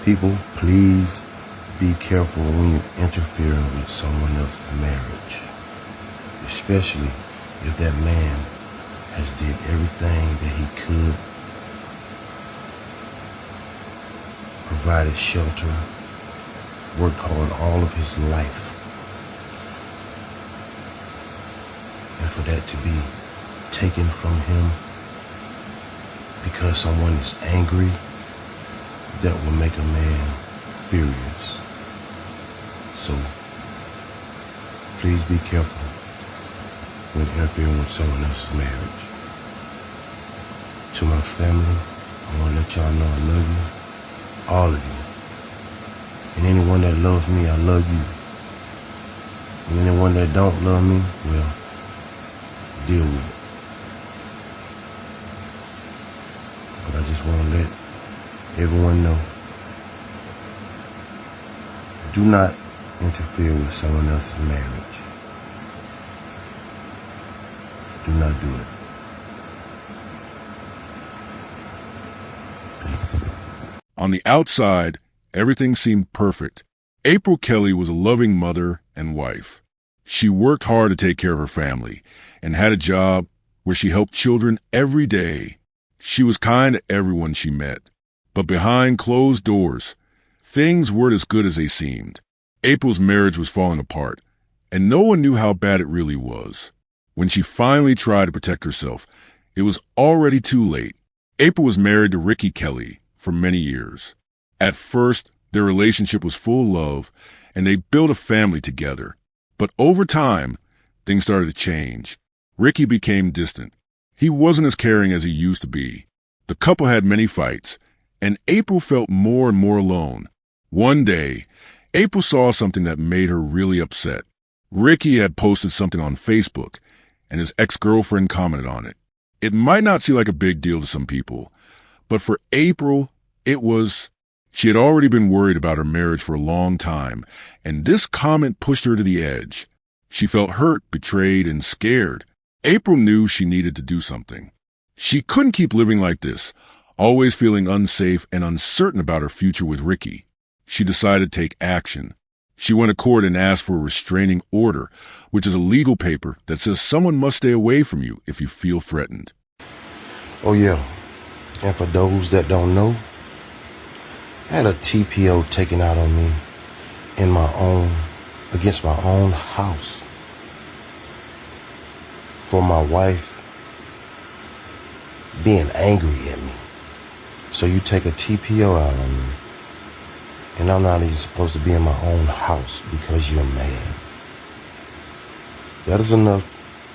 People, please be careful when you interfere with someone else's marriage, especially if that man has did everything that he could, provided shelter, worked hard all of his life, and for that to be taken from him because someone is angry, that will make a man furious. So please be careful when interfering with someone else's marriage. To my family, I want to let y'all know I love you, all of you. And anyone that loves me, I love you. And anyone that don't love me, well, deal with it. But I just want to let everyone know, do not interfere with someone else's marriage. Do not do it. Peace. On the outside, everything seemed perfect. April Kelly was a loving mother and wife. She worked hard to take care of her family and had a job where she helped children every day. She was kind to everyone she met. But behind closed doors, things weren't as good as they seemed. April's marriage was falling apart, and no one knew how bad it really was. When she finally tried to protect herself, it was already too late. April was married to Ricky Kelly for many years. At first, their relationship was full of love, and they built a family together. But over time, things started to change. Ricky became distant. He wasn't as caring as he used to be. The couple had many fights, and April felt more and more alone. One day, April saw something that made her really upset. Ricky had posted something on Facebook, and his ex-girlfriend commented on it. It might not seem like a big deal to some people, but for April, it was. She had already been worried about her marriage for a long time, and this comment pushed her to the edge. She felt hurt, betrayed, and scared. April knew she needed to do something. She couldn't keep living like this, always feeling unsafe and uncertain about her future with Ricky. She decided to take action. She went to court and asked for a restraining order, which is a legal paper that says someone must stay away from you if you feel threatened. Oh yeah, and for those that don't know, I had a TPO taken out on me against my own house for my wife being angry at me. So you take a TPO out on me, and I'm not even supposed to be in my own house because you're mad. That is enough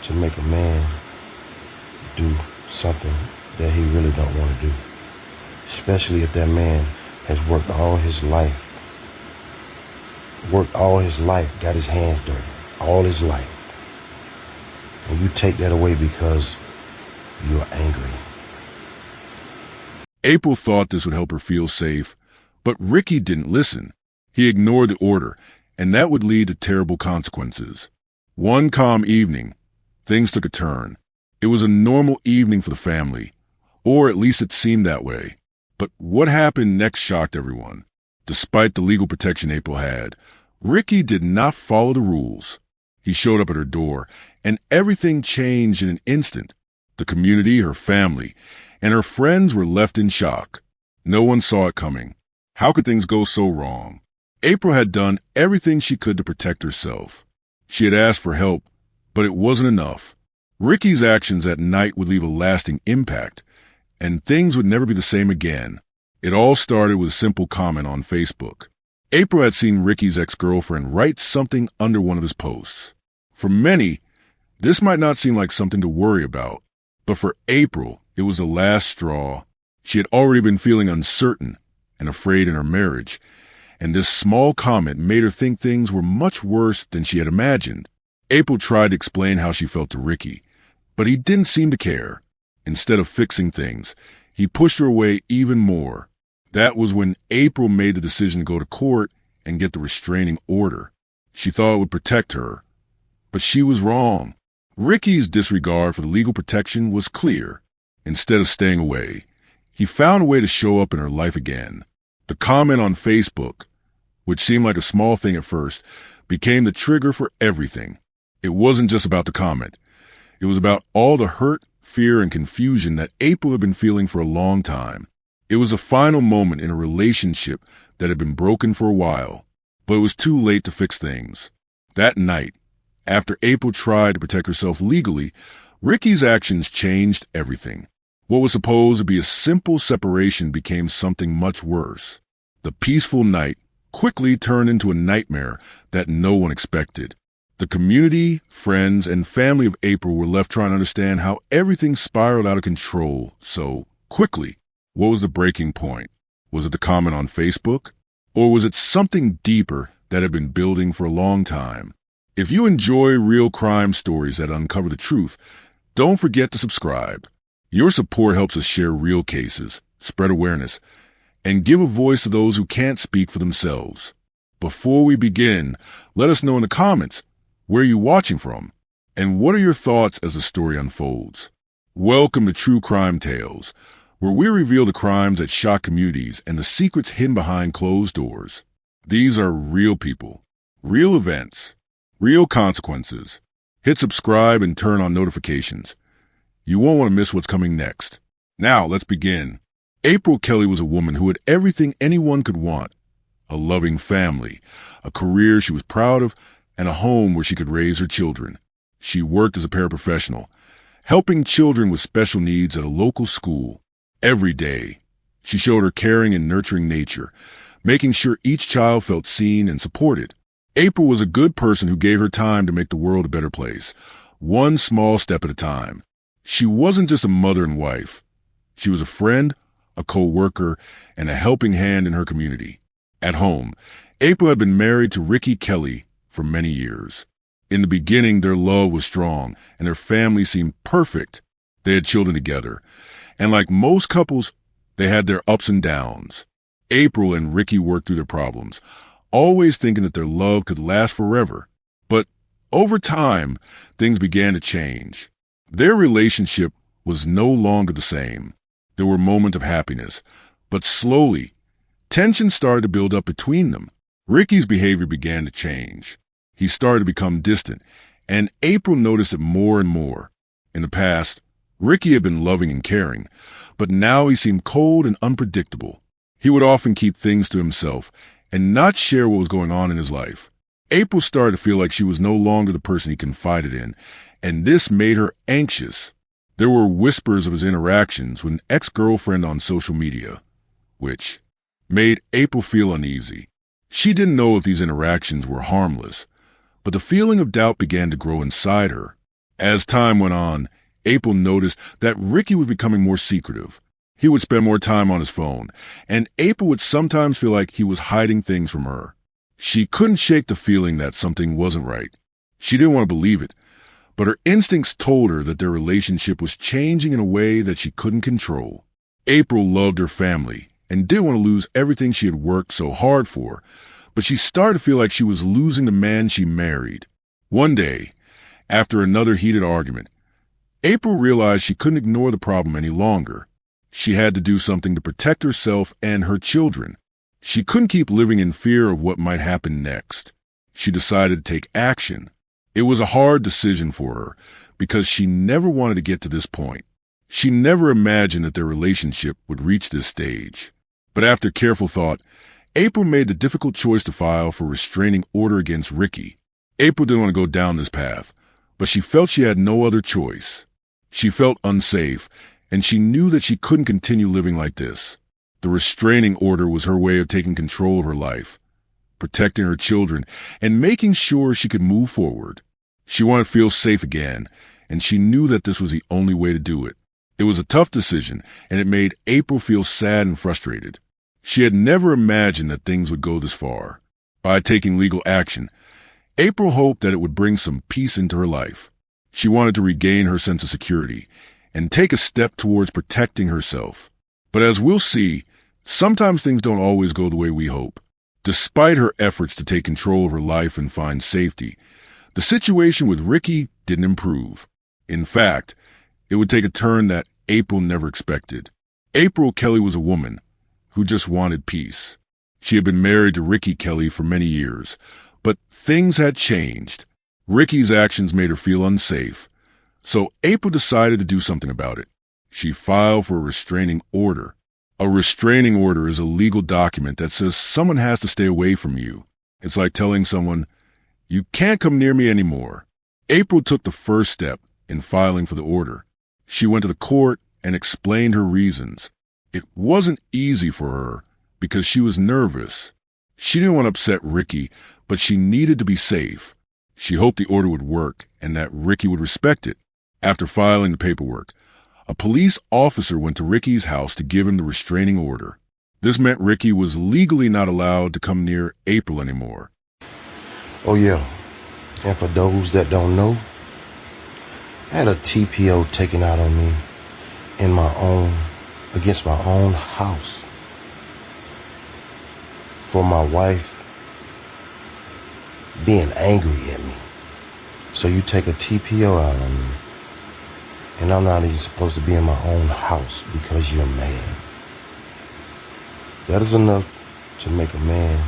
to make a man do something that he really don't want to do. Especially if that man has worked all his life, got his hands dirty, all his life. And you take that away because you're angry. April thought this would help her feel safe, but Ricky didn't listen. He ignored the order, and that would lead to terrible consequences. One calm evening, things took a turn. It was a normal evening for the family, or at least it seemed that way. But what happened next shocked everyone. Despite the legal protection April had, Ricky did not follow the rules. He showed up at her door, and everything changed in an instant. The community, her family, and her friends were left in shock. No one saw it coming. How could things go so wrong? April had done everything she could to protect herself. She had asked for help, but it wasn't enough. Ricky's actions at night would leave a lasting impact, and things would never be the same again. It all started with a simple comment on Facebook. April had seen Ricky's ex-girlfriend write something under one of his posts. For many, this might not seem like something to worry about, but for April, it was the last straw. She had already been feeling uncertain and afraid in her marriage, and this small comment made her think things were much worse than she had imagined. April tried to explain how she felt to Ricky, but he didn't seem to care. Instead of fixing things, he pushed her away even more. That was when April made the decision to go to court and get the restraining order. She thought it would protect her, but she was wrong. Ricky's disregard for the legal protection was clear. Instead of staying away, he found a way to show up in her life again. The comment on Facebook, which seemed like a small thing at first, became the trigger for everything. It wasn't just about the comment. It was about all the hurt, fear, and confusion that April had been feeling for a long time. It was a final moment in a relationship that had been broken for a while, but it was too late to fix things. That night, after April tried to protect herself legally, Ricky's actions changed everything. What was supposed to be a simple separation became something much worse. The peaceful night quickly turned into a nightmare that no one expected. The community, friends, and family of April were left trying to understand how everything spiraled out of control so quickly. What was the breaking point? Was it the comment on Facebook? Or was it something deeper that had been building for a long time? If you enjoy real crime stories that uncover the truth, don't forget to subscribe. Your support helps us share real cases, spread awareness, and give a voice to those who can't speak for themselves. Before we begin, let us know in the comments where you're watching from and what are your thoughts as the story unfolds. Welcome to True Crime Tales, where we reveal the crimes that shock communities and the secrets hidden behind closed doors. These are real people, real events, real consequences. Hit subscribe and turn on notifications. You won't want to miss what's coming next. Now, let's begin. April Kelly was a woman who had everything anyone could want. A loving family, a career she was proud of, and a home where she could raise her children. She worked as a paraprofessional, helping children with special needs at a local school. Every day, she showed her caring and nurturing nature, making sure each child felt seen and supported. April was a good person who gave her time to make the world a better place, one small step at a time. She wasn't just a mother and wife. She was a friend, a co-worker, and a helping hand in her community. At home, April had been married to Ricky Kelly for many years. In the beginning, their love was strong, and their family seemed perfect. They had children together, and like most couples, they had their ups and downs. April and Ricky worked through their problems, always thinking that their love could last forever. But over time, things began to change. Their relationship was no longer the same. There were moments of happiness, but slowly, tension started to build up between them. Ricky's behavior began to change. He started to become distant, and April noticed it more and more. In the past, Ricky had been loving and caring, but now he seemed cold and unpredictable. He would often keep things to himself and not share what was going on in his life. April started to feel like she was no longer the person he confided in, and this made her anxious. There were whispers of his interactions with an ex-girlfriend on social media, which made April feel uneasy. She didn't know if these interactions were harmless, but the feeling of doubt began to grow inside her. As time went on, April noticed that Ricky was becoming more secretive. He would spend more time on his phone, and April would sometimes feel like he was hiding things from her. She couldn't shake the feeling that something wasn't right. She didn't want to believe it, but her instincts told her that their relationship was changing in a way that she couldn't control. April loved her family and didn't want to lose everything she had worked so hard for, but she started to feel like she was losing the man she married. One day, after another heated argument, April realized she couldn't ignore the problem any longer. She had to do something to protect herself and her children. She couldn't keep living in fear of what might happen next. She decided to take action. It was a hard decision for her because she never wanted to get to this point. She never imagined that their relationship would reach this stage. But after careful thought, April made the difficult choice to file for a restraining order against Ricky. April didn't want to go down this path, but she felt she had no other choice. She felt unsafe, and she knew that she couldn't continue living like this. The restraining order was her way of taking control of her life, protecting her children, and making sure she could move forward. She wanted to feel safe again, and she knew that this was the only way to do it. It was a tough decision, and it made April feel sad and frustrated. She had never imagined that things would go this far. By taking legal action, April hoped that it would bring some peace into her life. She wanted to regain her sense of security and take a step towards protecting herself. But as we'll see, sometimes things don't always go the way we hope. Despite her efforts to take control of her life and find safety, the situation with Ricky didn't improve. In fact, it would take a turn that April never expected. April Kelly was a woman who just wanted peace. She had been married to Ricky Kelly for many years, but things had changed. Ricky's actions made her feel unsafe, so April decided to do something about it. She filed for a restraining order. A restraining order is a legal document that says someone has to stay away from you. It's like telling someone, "You can't come near me anymore." April took the first step in filing for the order. She went to the court and explained her reasons. It wasn't easy for her because she was nervous. She didn't want to upset Ricky, but she needed to be safe. She hoped the order would work and that Ricky would respect it. After filing the paperwork, a police officer went to Ricky's house to give him the restraining order. This meant Ricky was legally not allowed to come near April anymore. Oh yeah, and for those that don't know, I had a TPO taken out on me against my own house for my wife being angry at me. So you take a TPO out on me, and I'm not even supposed to be in my own house because you're mad. That is enough to make a man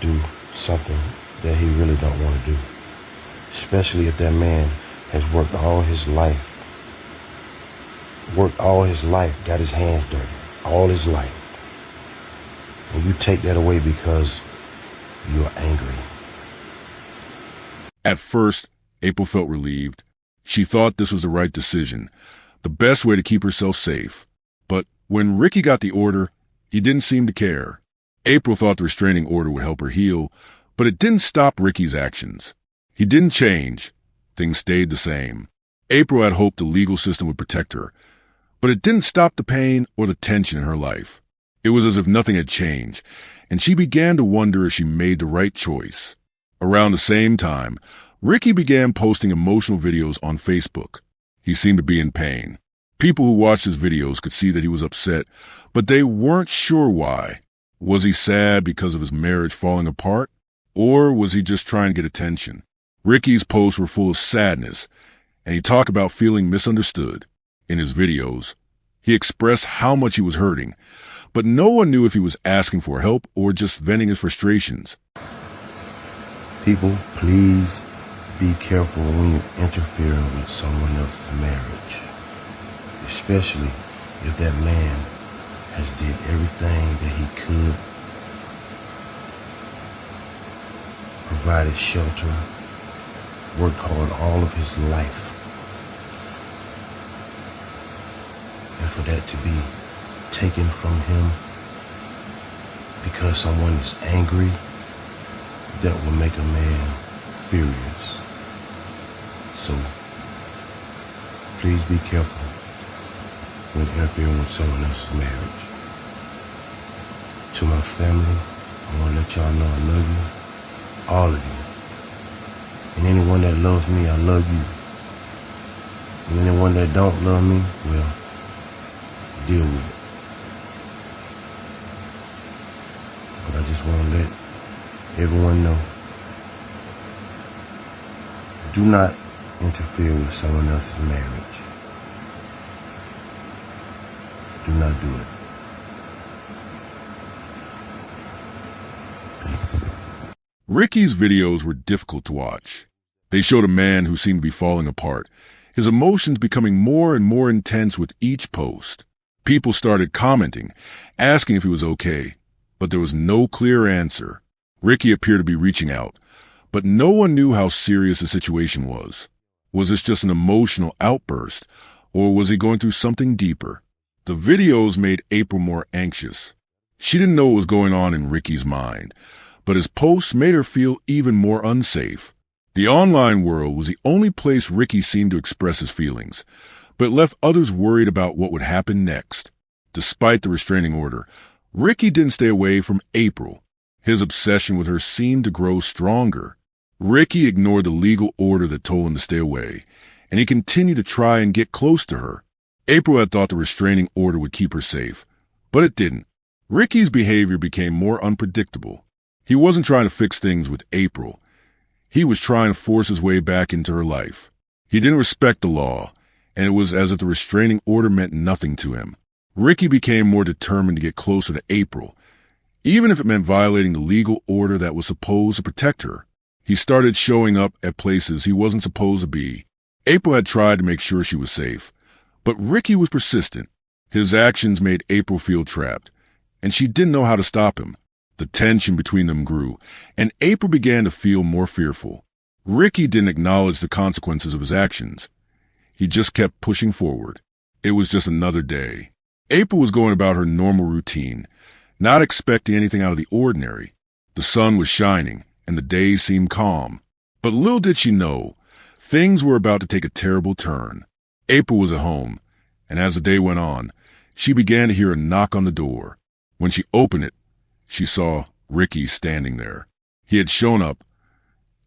do something that he really don't want to do. Especially if that man has worked all his life, got his hands dirty, all his life. And you take that away because you're angry. At first, April felt relieved. She thought this was the right decision, the best way to keep herself safe. But when Ricky got the order, he didn't seem to care. April thought the restraining order would help her heal, but it didn't stop Ricky's actions. He didn't change. Things stayed the same. April had hoped the legal system would protect her, but it didn't stop the pain or the tension in her life. It was as if nothing had changed, and she began to wonder if she made the right choice. Around the same time, Ricky began posting emotional videos on Facebook. He seemed to be in pain. People who watched his videos could see that he was upset, but they weren't sure why. Was he sad because of his marriage falling apart, or was he just trying to get attention? Ricky's posts were full of sadness, and he talked about feeling misunderstood. In his videos, he expressed how much he was hurting, but no one knew if he was asking for help or just venting his frustrations. People, please be careful when you're interfering with someone else's marriage, especially if that man has did everything that he could, provided shelter, worked hard all of his life. And for that to be taken from him because someone is angry, that will make a man furious. So, please be careful when interfering with someone else's marriage. To my family, I want to let y'all know I love you, all of you. And anyone that loves me, I love you. And anyone that don't love me, well, deal with it. But I just want to let everyone know, do not interfere with someone else's marriage. Do not do it. Peace. Ricky's videos were difficult to watch. They showed a man who seemed to be falling apart, his emotions becoming more and more intense with each post. People started commenting, asking if he was okay, but there was no clear answer. Ricky appeared to be reaching out, but no one knew how serious the situation was. Was this just an emotional outburst, or was he going through something deeper? The videos made April more anxious. She didn't know what was going on in Ricky's mind, but his posts made her feel even more unsafe. The online world was the only place Ricky seemed to express his feelings, but left others worried about what would happen next. Despite the restraining order, Ricky didn't stay away from April. His obsession with her seemed to grow stronger. Ricky ignored the legal order that told him to stay away, and he continued to try and get close to her. April had thought the restraining order would keep her safe, but it didn't. Ricky's behavior became more unpredictable. He wasn't trying to fix things with April. He was trying to force his way back into her life. He didn't respect the law, and it was as if the restraining order meant nothing to him. Ricky became more determined to get closer to April. even if it meant violating the legal order that was supposed to protect her. He started showing up at places he wasn't supposed to be. April had tried to make sure she was safe, but Ricky was persistent. His actions made April feel trapped, and she didn't know how to stop him. The tension between them grew, and April began to feel more fearful. Ricky didn't acknowledge the consequences of his actions. He just kept pushing forward. It was just another day. April was going about her normal routine, not expecting anything out of the ordinary. The sun was shining, and the day seemed calm. But little did she know, things were about to take a terrible turn. April was at home, and as the day went on, she began to hear a knock on the door. When she opened it, she saw Ricky standing there. He had shown up,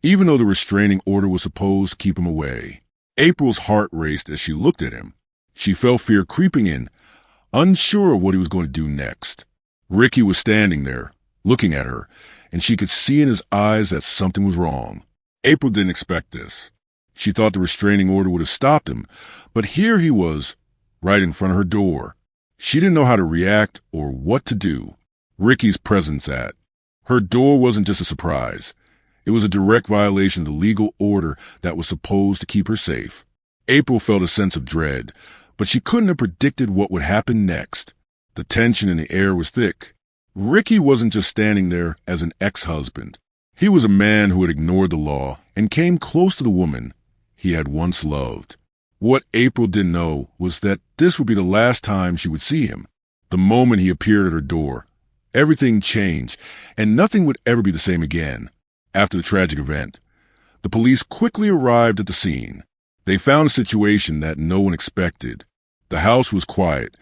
even though the restraining order was supposed to keep him away. April's heart raced as she looked at him. She felt fear creeping in, unsure of what he was going to do next. Ricky was standing there, looking at her, and she could see in his eyes that something was wrong. April didn't expect this. She thought the restraining order would have stopped him, but here he was, right in front of her door. She didn't know how to react or what to do. Ricky's presence at her door wasn't just a surprise. It was a direct violation of the legal order that was supposed to keep her safe. April felt a sense of dread, but she couldn't have predicted what would happen next. The tension in the air was thick. Ricky wasn't just standing there as an ex-husband. He was a man who had ignored the law and came close to the woman he had once loved. What April didn't know was that this would be the last time she would see him. The moment he appeared at her door, everything changed, and nothing would ever be the same again. After the tragic event, the police quickly arrived at the scene. They found a situation that no one expected. The house was quiet,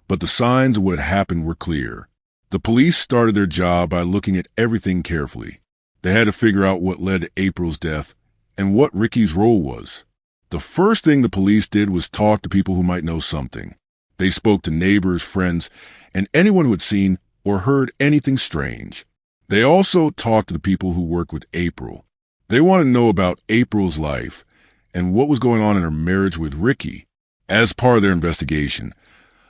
but the signs of what had happened were clear. The police started their job by looking at everything carefully. They had to figure out what led to April's death and what Ricky's role was. The first thing the police did was talk to people who might know something. They spoke to neighbors, friends, and anyone who had seen or heard anything strange. They also talked to the people who worked with April. They wanted to know about April's life and what was going on in her marriage with Ricky. As part of their investigation,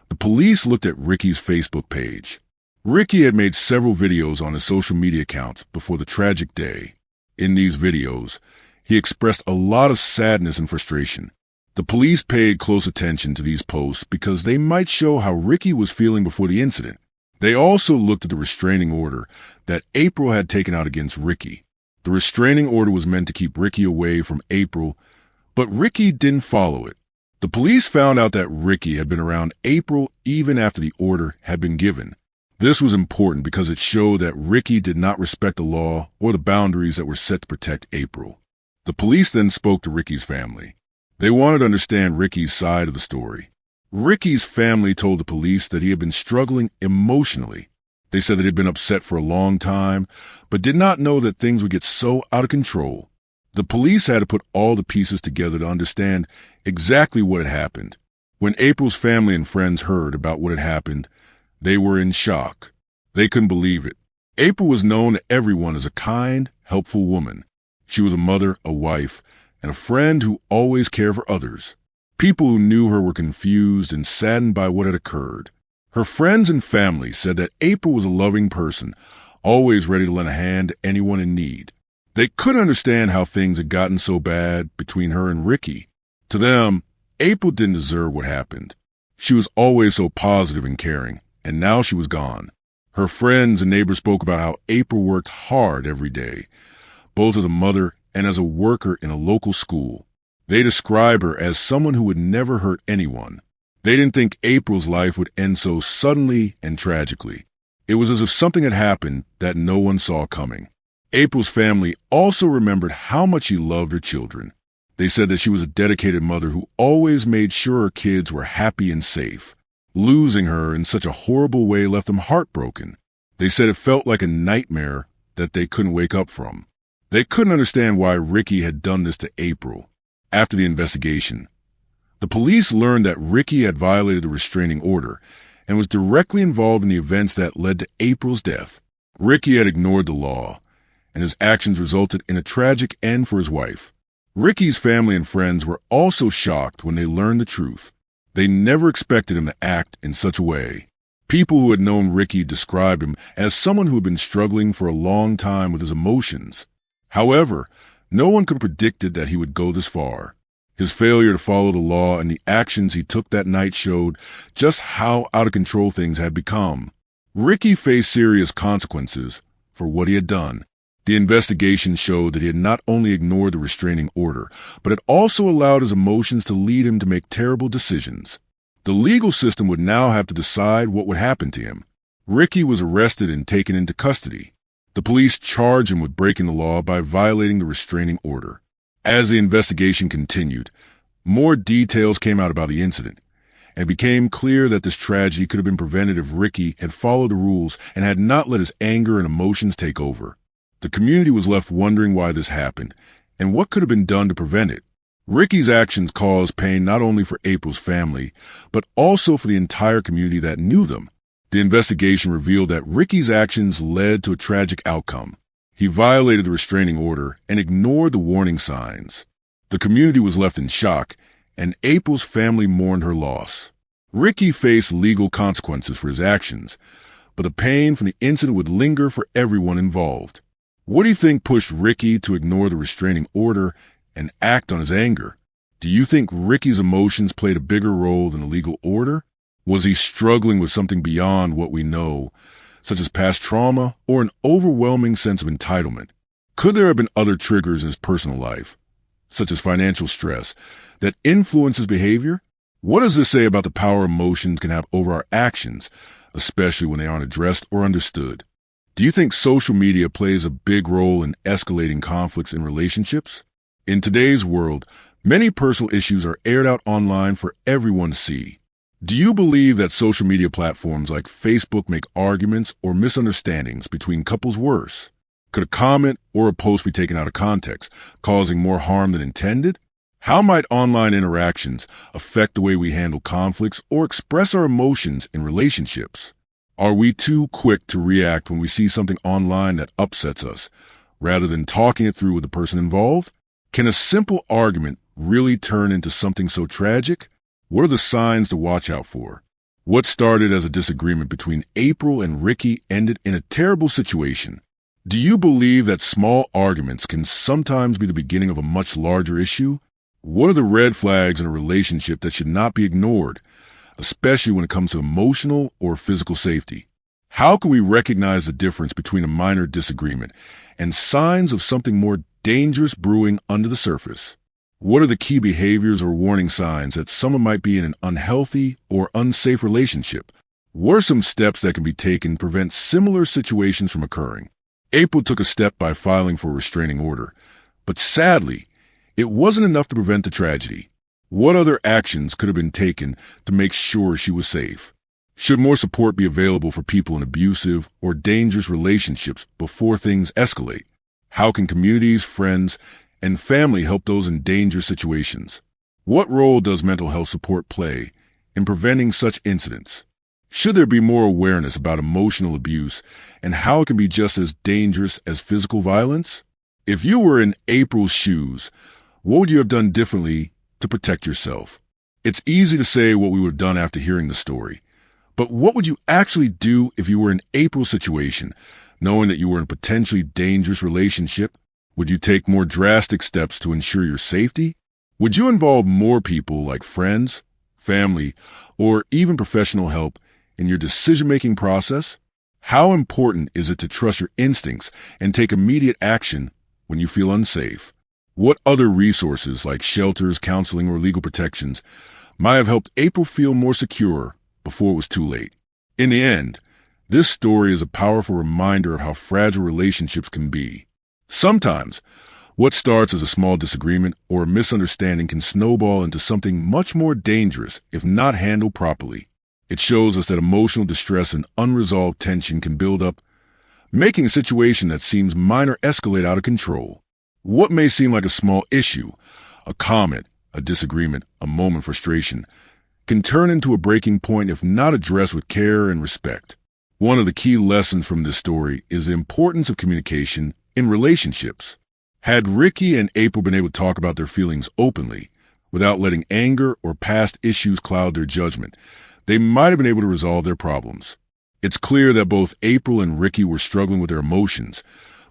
the police looked at Ricky's Facebook page. Ricky had made several videos on his social media accounts before the tragic day. In these videos, he expressed a lot of sadness and frustration. The police paid close attention to these posts because they might show how Ricky was feeling before the incident. They also looked at the restraining order that April had taken out against Ricky. The restraining order was meant to keep Ricky away from April, but Ricky didn't follow it. The police found out that Ricky had been around April even after the order had been given. This was important because it showed that Ricky did not respect the law or the boundaries that were set to protect April. The police then spoke to Ricky's family. They wanted to understand Ricky's side of the story. Ricky's family told the police that he had been struggling emotionally. They said that he had been upset for a long time, but did not know that things would get so out of control. The police had to put all the pieces together to understand exactly what had happened. When April's family and friends heard about what had happened, they were in shock. They couldn't believe it. April was known to everyone as a kind, helpful woman. She was a mother, a wife, and a friend who always cared for others. People who knew her were confused and saddened by what had occurred. Her friends and family said that April was a loving person, always ready to lend a hand to anyone in need. They couldn't understand how things had gotten so bad between her and Ricky. To them, April didn't deserve what happened. She was always so positive and caring, and now she was gone. Her friends and neighbors spoke about how April worked hard every day, both as a mother and as a worker in a local school. They described her as someone who would never hurt anyone. They didn't think April's life would end so suddenly and tragically. It was as if something had happened that no one saw coming. April's family also remembered how much she loved her children. They said that she was a dedicated mother who always made sure her kids were happy and safe. Losing her in such a horrible way left them heartbroken. They said it felt like a nightmare that they couldn't wake up from. They couldn't understand why Ricky had done this to April. After the investigation, the police learned that Ricky had violated the restraining order and was directly involved in the events that led to April's death. Ricky had ignored the law, and his actions resulted in a tragic end for his wife. Ricky's family and friends were also shocked when they learned the truth. They never expected him to act in such a way. People who had known Ricky described him as someone who had been struggling for a long time with his emotions. However, no one could have predicted that he would go this far. His failure to follow the law and the actions he took that night showed just how out of control things had become. Ricky faced serious consequences for what he had done. The investigation showed that he had not only ignored the restraining order, but had also allowed his emotions to lead him to make terrible decisions. The legal system would now have to decide what would happen to him. Ricky was arrested and taken into custody. The police charged him with breaking the law by violating the restraining order. As the investigation continued, more details came out about the incident, and it became clear that this tragedy could have been prevented if Ricky had followed the rules and had not let his anger and emotions take over. The community was left wondering why this happened and what could have been done to prevent it. Ricky's actions caused pain not only for April's family, but also for the entire community that knew them. The investigation revealed that Ricky's actions led to a tragic outcome. He violated the restraining order and ignored the warning signs. The community was left in shock, and April's family mourned her loss. Ricky faced legal consequences for his actions, but the pain from the incident would linger for everyone involved. What do you think pushed Ricky to ignore the restraining order and act on his anger? Do you think Ricky's emotions played a bigger role than the legal order? Was he struggling with something beyond what we know, such as past trauma or an overwhelming sense of entitlement? Could there have been other triggers in his personal life, such as financial stress, that influence his behavior? What does this say about the power emotions can have over our actions, especially when they aren't addressed or understood? Do you think social media plays a big role in escalating conflicts in relationships? In today's world, many personal issues are aired out online for everyone to see. Do you believe that social media platforms like Facebook make arguments or misunderstandings between couples worse? Could a comment or a post be taken out of context, causing more harm than intended? How might online interactions affect the way we handle conflicts or express our emotions in relationships? Are we too quick to react when we see something online that upsets us, rather than talking it through with the person involved? Can a simple argument really turn into something so tragic? What are the signs to watch out for? What started as a disagreement between April and Ricky ended in a terrible situation. Do you believe that small arguments can sometimes be the beginning of a much larger issue? What are the red flags in a relationship that should not be ignored, especially when it comes to emotional or physical safety? How can we recognize the difference between a minor disagreement and signs of something more dangerous brewing under the surface? What are the key behaviors or warning signs that someone might be in an unhealthy or unsafe relationship? What are some steps that can be taken to prevent similar situations from occurring? April took a step by filing for a restraining order, but sadly, it wasn't enough to prevent the tragedy. What other actions could have been taken to make sure she was safe? Should more support be available for people in abusive or dangerous relationships before things escalate? How can communities, friends, and family help those in dangerous situations? What role does mental health support play in preventing such incidents? Should there be more awareness about emotional abuse and how it can be just as dangerous as physical violence? If you were in April's shoes, what would you have done differently to protect yourself? It's easy to say what we would have done after hearing the story, but what would you actually do if you were in April's situation, knowing that you were in a potentially dangerous relationship? Would you take more drastic steps to ensure your safety? Would you involve more people like friends, family, or even professional help in your decision-making process? How important is it to trust your instincts and take immediate action when you feel unsafe? What other resources like shelters, counseling, or legal protections might have helped April feel more secure before it was too late? In the end, this story is a powerful reminder of how fragile relationships can be. Sometimes, what starts as a small disagreement or a misunderstanding can snowball into something much more dangerous if not handled properly. It shows us that emotional distress and unresolved tension can build up, making a situation that seems minor escalate out of control. What may seem like a small issue, a comment, a disagreement, a moment of frustration, can turn into a breaking point if not addressed with care and respect. One of the key lessons from this story is the importance of communication in relationships. Had Ricky and April been able to talk about their feelings openly, without letting anger or past issues cloud their judgment, they might have been able to resolve their problems. It's clear that both April and Ricky were struggling with their emotions,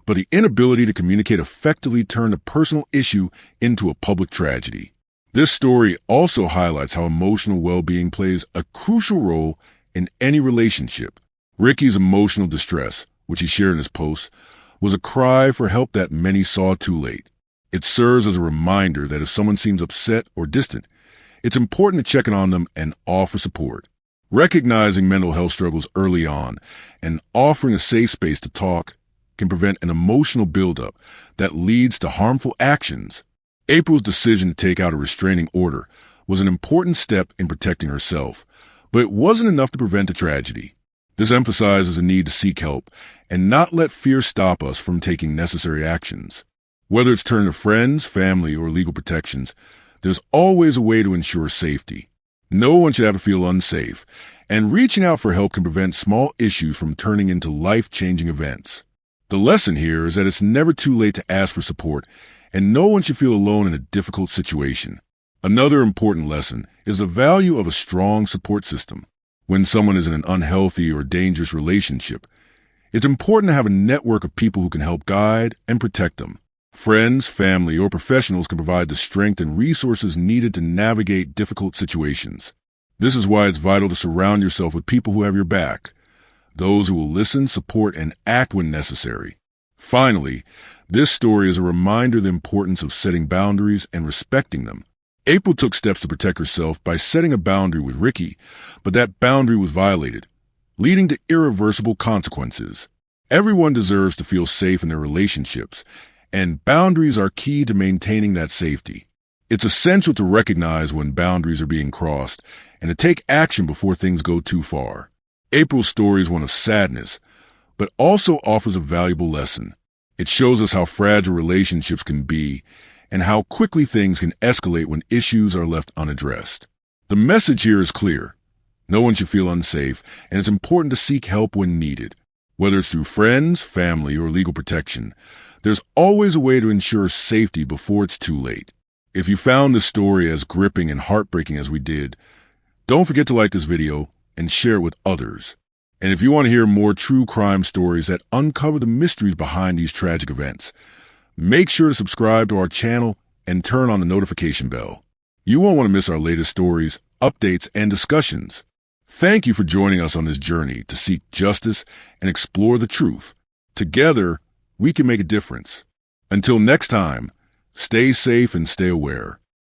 but the inability to communicate effectively turned a personal issue into a public tragedy. This story also highlights how emotional well-being plays a crucial role in any relationship. Ricky's emotional distress, which he shared in his post, was a cry for help that many saw too late. It serves as a reminder that if someone seems upset or distant, it's important to check in on them and offer support. Recognizing mental health struggles early on and offering a safe space to talk can prevent an emotional buildup that leads to harmful actions. April's decision to take out a restraining order was an important step in protecting herself, but it wasn't enough to prevent a tragedy. This emphasizes a need to seek help and not let fear stop us from taking necessary actions. Whether it's turning to friends, family, or legal protections, there's always a way to ensure safety. No one should have to feel unsafe, and reaching out for help can prevent small issues from turning into life-changing events. The lesson here is that it's never too late to ask for support, and no one should feel alone in a difficult situation. Another important lesson is the value of a strong support system. When someone is in an unhealthy or dangerous relationship, it's important to have a network of people who can help guide and protect them. Friends, family, or professionals can provide the strength and resources needed to navigate difficult situations. This is why it's vital to surround yourself with people who have your back, those who will listen, support, and act when necessary. Finally, this story is a reminder of the importance of setting boundaries and respecting them. April took steps to protect herself by setting a boundary with Ricky, but that boundary was violated, leading to irreversible consequences. Everyone deserves to feel safe in their relationships, and boundaries are key to maintaining that safety. It's essential to recognize when boundaries are being crossed and to take action before things go too far. April's story is one of sadness, but also offers a valuable lesson. It shows us how fragile relationships can be and how quickly things can escalate when issues are left unaddressed. The message here is clear. No one should feel unsafe, and it's important to seek help when needed. Whether it's through friends, family, or legal protection, there's always a way to ensure safety before it's too late. If you found this story as gripping and heartbreaking as we did, don't forget to like this video and share it with others. And if you want to hear more true crime stories that uncover the mysteries behind these tragic events, make sure to subscribe to our channel and turn on the notification bell. You won't want to miss our latest stories, updates, and discussions. Thank you for joining us on this journey to seek justice and explore the truth. Together, we can make a difference. Until next time, stay safe and stay aware.